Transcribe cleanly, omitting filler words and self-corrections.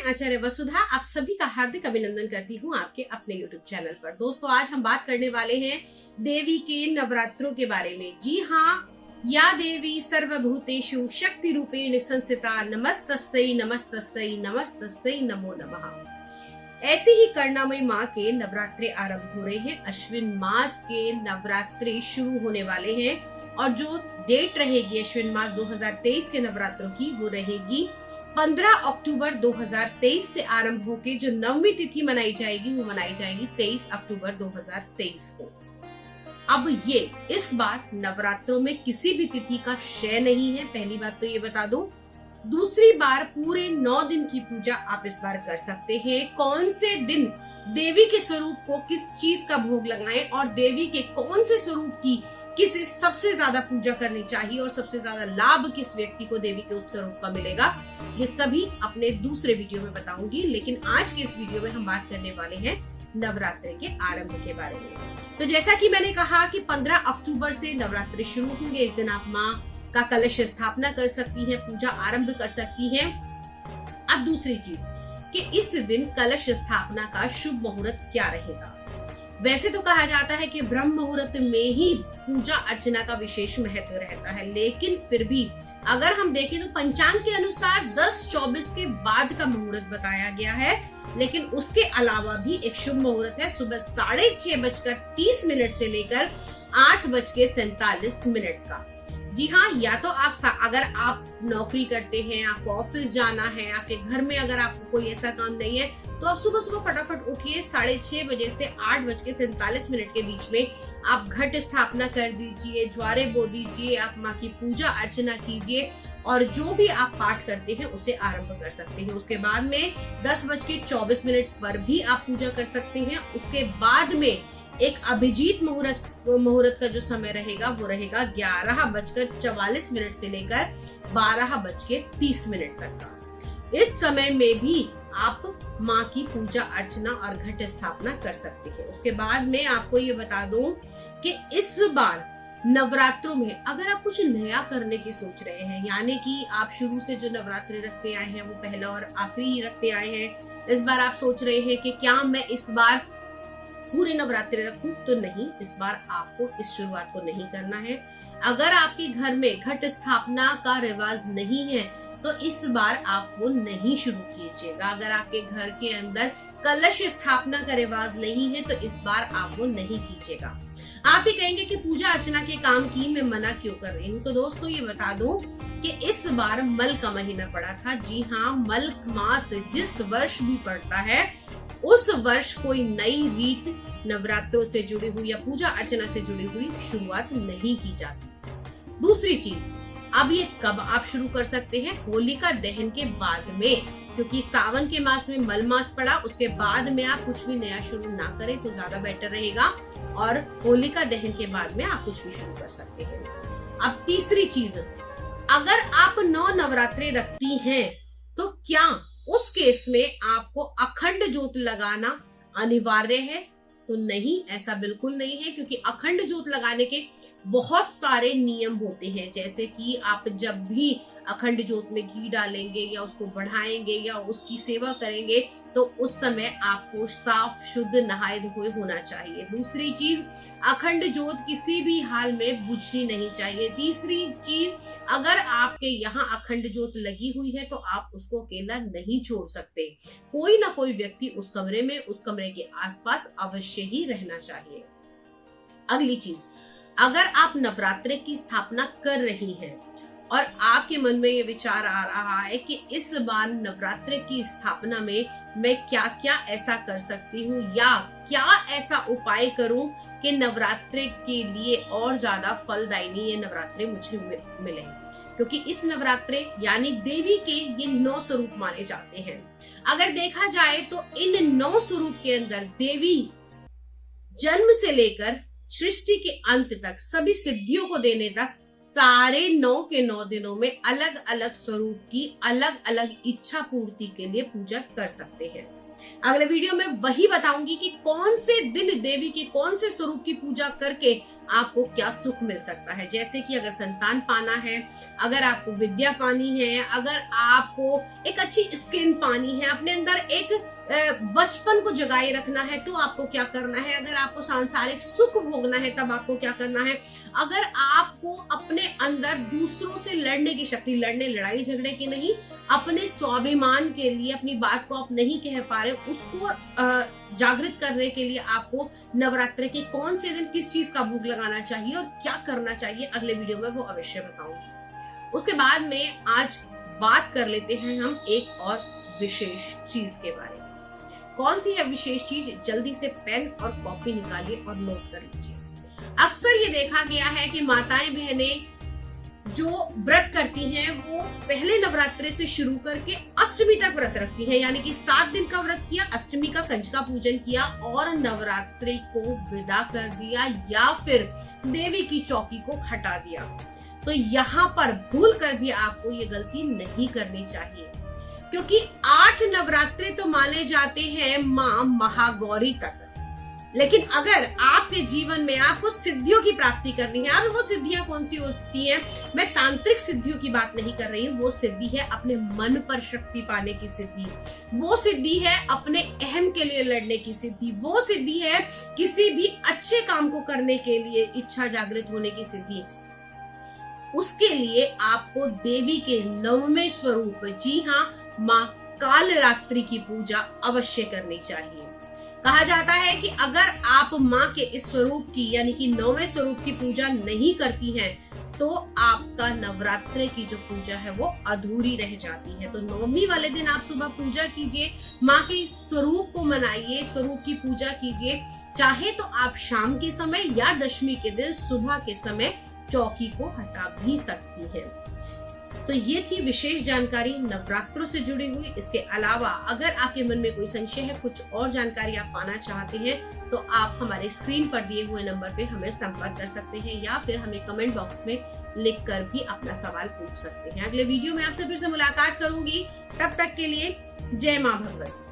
आचार्य वसुधा आप सभी का हार्दिक अभिनंदन करती हूँ आपके अपने YouTube चैनल पर। दोस्तों, आज हम बात करने वाले हैं देवी के नवरात्रों के बारे में। जी हाँ, या देवी सर्वभूतेषु शक्ति रूपेण संस्थिता नमस्तस्यै नमस्तस्यै नमस्तस्यै नमो नमः। ऐसे ही करुणामयी माँ के नवरात्रे आरंभ हो रहे हैं। अश्विन मास के नवरात्रे शुरू होने वाले हैं और जो डेट रहेगी अश्विन मास 2023 के नवरात्रों की, वो रहेगी 15 अक्टूबर 2023 से आरंभ होकर जो नवमी तिथि मनाई जाएगी वो मनाई जाएगी 23 अक्टूबर 2023 को। अब ये इस बार नवरात्रों में किसी भी तिथि का क्षय नहीं है, पहली बात तो ये बता दूं। दूसरी बार पूरे 9 दिन की पूजा आप इस बार कर सकते हैं। कौन से दिन देवी के स्वरूप को किस चीज का भोग लगाएं और देवी के कौन से स्वरूप की किसे सबसे ज्यादा पूजा करनी चाहिए और सबसे ज्यादा लाभ किस व्यक्ति को देवी के उस स्वरूप का मिलेगा, ये सभी अपने दूसरे वीडियो में बताऊंगी। लेकिन आज के इस वीडियो में हम बात करने वाले हैं नवरात्रि के आरंभ के बारे में। तो जैसा कि मैंने कहा कि 15 अक्टूबर से नवरात्रि शुरू होंगे। इस दिन आप माँ का कलश स्थापना कर सकती है, पूजा आरंभ कर सकती है। अब दूसरी चीज कि इस दिन कलश स्थापना का शुभ मुहूर्त क्या रहेगा। वैसे तो कहा जाता है कि ब्रह्म मुहूर्त में ही पूजा अर्चना का विशेष महत्व रहता है, लेकिन फिर भी अगर हम देखें तो पंचांग के अनुसार 10:24 के बाद का मुहूर्त बताया गया है। लेकिन उसके अलावा भी एक शुभ मुहूर्त है सुबह 6:30 से लेकर 8:47 का। जी हाँ, या तो अगर आप नौकरी करते हैं, आपको ऑफिस जाना है, आपके घर में अगर आपको कोई ऐसा काम नहीं है तो आप सुबह सुबह फटाफट उठिए। 6:30 बजे से 8:47 के बीच में आप घट स्थापना कर दीजिए, ज्वारे बो दीजिए, आप माँ की पूजा अर्चना कीजिए और जो भी आप पाठ करते हैं उसे आरंभ कर सकते हैं। उसके बाद में 10:24 पर भी आप पूजा कर सकते हैं। उसके बाद में एक अभिजीत मुहूर्त का जो समय रहेगा वो रहेगा 11:44 से लेकर 12:30 तक का। इस समय में भी आप माँ की पूजा अर्चना और घट स्थापना कर सकते हैं। उसके बाद में आपको ये बता दूं कि इस बार नवरात्रों में अगर आप कुछ नया करने की सोच रहे हैं, यानी कि आप शुरू से जो नवरात्रि रखते आए हैं वो पहला और आखिरी ही रखते आए हैं, इस बार आप सोच रहे हैं कि क्या मैं इस बार पूरे नवरात्रि रखूं, तो नहीं, इस बार आपको इस शुरुआत को नहीं करना है। अगर आपके घर में घट स्थापना का रिवाज नहीं है तो इस बार आप वो नहीं शुरू कीजिएगा। अगर आपके घर के अंदर कलश स्थापना का रिवाज नहीं है तो इस बार आप वो नहीं कीजिएगा। आप भी कहेंगे कि पूजा अर्चना के काम की मैं मना क्यों कर रही हूँ, तो दोस्तों ये बता दूं कि इस बार मल का महीना पड़ा था। जी हाँ, मल मास जिस वर्ष भी पड़ता है उस वर्ष कोई नई रीत नवरात्रों से जुड़ी हुई या पूजा अर्चना से जुड़ी हुई शुरुआत नहीं की जाती। दूसरी चीज, अब ये कब आप शुरू कर सकते हैं? होलिका दहन के बाद में, क्योंकि सावन के मास में मल मास पड़ा, उसके बाद में आप कुछ भी नया शुरू ना करें तो ज्यादा बेटर रहेगा और होलिका दहन के बाद में आप कुछ भी शुरू कर सकते हैं। अब तीसरी चीज, अगर आप 9 नवरात्रे रखती हैं तो क्या उस केस में आपको अखंड ज्योत लगाना अनिवार्य है? तो नहीं, ऐसा बिल्कुल नहीं है, क्योंकि अखंड ज्योत लगाने के बहुत सारे नियम होते हैं। जैसे कि आप जब भी अखंड ज्योत में घी डालेंगे या उसको बढ़ाएंगे या उसकी सेवा करेंगे तो उस समय आपको साफ शुद्ध नहाए धोए होना चाहिए। दूसरी चीज, अखंड ज्योत किसी भी हाल में बुझनी नहीं चाहिए। तीसरी चीज, अगर आपके यहाँ अखंड ज्योत लगी हुई है तो आप उसको अकेला नहीं छोड़ सकते। कोई ना कोई व्यक्ति उस कमरे में, उस कमरे के आसपास अवश्य ही रहना चाहिए। अगली चीज, अगर आप नवरात्रि की स्थापना कर रही हैं और आपके मन में ये विचार आ रहा है कि इस बार नवरात्रि की स्थापना में मैं क्या क्या ऐसा कर सकती हूँ या क्या ऐसा उपाय करूं कि नवरात्रि के लिए और ज्यादा फलदायिनी ये नवरात्रि मुझे मिले, क्योंकि इस नवरात्रि यानी देवी के ये 9 स्वरूप माने जाते हैं। अगर देखा जाए तो इन 9 स्वरूप के अंदर देवी जन्म से लेकर सृष्टि के अंत तक सभी सिद्धियों को देने तक सारे 9 के 9 दिनों में अलग अलग स्वरूप की अलग अलग इच्छा पूर्ति के लिए पूजा कर सकते हैं। अगले वीडियो में वही बताऊंगी कि कौन से दिन देवी के कौन से स्वरूप की पूजा करके आपको क्या सुख मिल सकता है। जैसे कि अगर संतान पाना है, अगर आपको विद्या पानी है, अगर आपको एक अच्छी स्किन पानी है, अपने अंदर एक बचपन को जगाए रखना है, तो आपको क्या करना है। अगर आपको सांसारिक सुख भोगना है, तब आपको क्या करना है। अगर आपको अपने अंदर दूसरों से लड़ने की शक्ति, लड़ने लड़ाई झगड़े की नहीं, अपने स्वाभिमान के लिए अपनी बात को आप नहीं कह पा रहे, उसको जागृत करने के लिए आपको नवरात्रि के कौन से दिन किस चीज का भोग लगाना चाहिए और क्या करना चाहिए, अगले वीडियो में वो अवश्य बताऊंगी। उसके बाद में आज बात कर लेते हैं हम एक और विशेष चीज के बारे में। कौन सी है विशेष चीज, जल्दी से पेन और कॉपी निकालिए और नोट कर लीजिए। अक्सर ये देखा गया है कि माताएं बहनें जो व्रत करती हैं वो पहले नवरात्रि से शुरू करके अष्टमी तक व्रत रखती हैं, यानी कि 7 दिन का व्रत किया, अष्टमी का कंजका पूजन किया और नवरात्रि को विदा कर दिया या फिर देवी की चौकी को हटा दिया। तो यहाँ पर भूल कर भी आपको ये गलती नहीं करनी चाहिए, क्योंकि 8 नवरात्रि तो माने जाते हैं माँ महागौरी तक। लेकिन अगर आपके जीवन में आपको सिद्धियों की प्राप्ति करनी है, अब वो सिद्धियां कौन सी होती हैं, मैं तांत्रिक सिद्धियों की बात नहीं कर रही हूँ। वो सिद्धि है अपने मन पर शक्ति पाने की सिद्धि, वो सिद्धि है अपने अहम के लिए लड़ने की सिद्धि, वो सिद्धि है किसी भी अच्छे काम को करने के लिए इच्छा जागृत होने की सिद्धि। उसके लिए आपको देवी के 9वें स्वरूप, जी हाँ, माँ कालरात्रि की पूजा अवश्य करनी चाहिए। कहा जाता है कि अगर आप माँ के इस स्वरूप की यानी कि 9वें स्वरूप की पूजा नहीं करती हैं, तो आपका नवरात्रि की जो पूजा है वो अधूरी रह जाती है। तो 9वीं वाले दिन आप सुबह पूजा कीजिए, माँ के इस स्वरूप को मनाइए, स्वरूप की पूजा कीजिए। चाहे तो आप शाम के समय या दशमी के दिन सुबह के समय चौकी को हटा भी सकती हैं। तो ये थी विशेष जानकारी नवरात्रों से जुड़ी हुई। इसके अलावा अगर आपके मन में कोई संशय है, कुछ और जानकारी आप पाना चाहते हैं, तो आप हमारे स्क्रीन पर दिए हुए नंबर पे हमें संपर्क कर सकते हैं या फिर हमें कमेंट बॉक्स में लिख कर भी अपना सवाल पूछ सकते हैं। अगले वीडियो में आपसे फिर से मुलाकात करूंगी, तब तक के लिए जय माँ भगवती।